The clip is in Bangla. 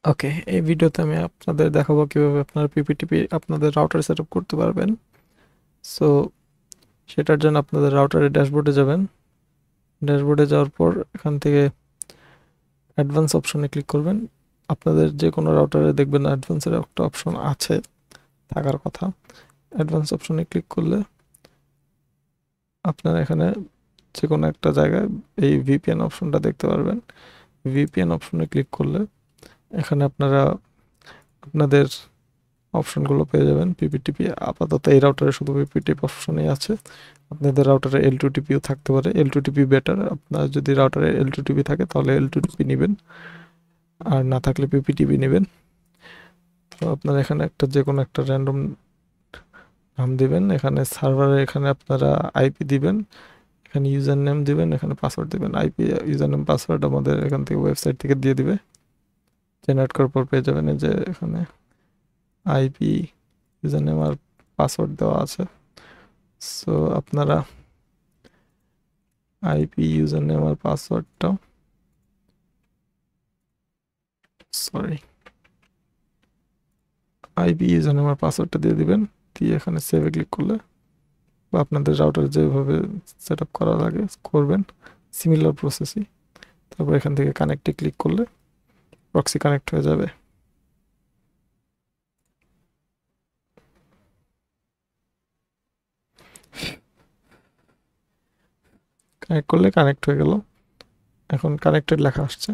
ওকে, এই ভিডিওতে আমি আপনাদের দেখাবো কিভাবে আপনারা পিপিটিপি আপনাদের রাউটার সেট আপ করতে পারবেন। সো সেটার জন্য আপনাদের রাউটারের ড্যাশবোর্ডে যাবেন। ড্যাশবোর্ডে যাওয়ার পর এখান থেকে অ্যাডভান্স অপশনে ক্লিক করবেন। আপনাদের যে কোনো রাউটারে দেখবেন অ্যাডভান্সের একটা অপশন আছে, থাকার কথা। অ্যাডভান্স অপশনে ক্লিক করলে আপনারা এখানে যে কোনো একটা জায়গায় এই ভিপিএন অপশনটা দেখতে পারবেন। ভিপিএন অপশনে ক্লিক করলে এখানে আপনারা আপনাদের অপশনগুলো পেয়ে যাবেন। পিপিটিপি আপাতত এই রাউটারে শুধু পিপিটিপি অপশনই আছে। আপনাদের রাউটারে L2TPও থাকতে পারে, L2TP বেটার। আপনার যদি রাউটারে L2TP থাকে তাহলে L2TP নেবেন, আর না থাকলে পিপিটিপি নেবেন। তো আপনারা এখানে একটা যে কোনো একটা র্যান্ডম নাম দিবেন। এখানে সার্ভারে এখানে আপনারা আইপি দিবেন, এখানে ইউজার নেম দিবেন, এখানে পাসওয়ার্ড দিবেন। আইপি ইউজার নেম পাসওয়ার্ড আমাদের এখান থেকে ওয়েবসাইট থেকে দিয়ে দিবে। জেনারেট করার পর পেয়ে যাবেন এই যে এখানে আইপি ইউজার নেম আর পাসওয়ার্ড দেওয়া আছে। সো আপনারা আইপি ইউজার নেম আর পাসওয়ার্ডটা আইপি ইউজার নেম আর পাসওয়ার্ডটা দিয়ে দিবেন। দিয়ে এখানে সেভে ক্লিক করলে বা আপনাদের রাউটার যেভাবে সেট আপ করা লাগে করবেন, সিমিলার প্রসেসই। তারপর এখান থেকে কানেক্টে ক্লিক করলে প্রক্সি কানেক্ট হয়ে যাবে। কানেক্ট করলে কানেক্ট হয়ে গেল। এখন কানেক্টেড লেখা আসছে।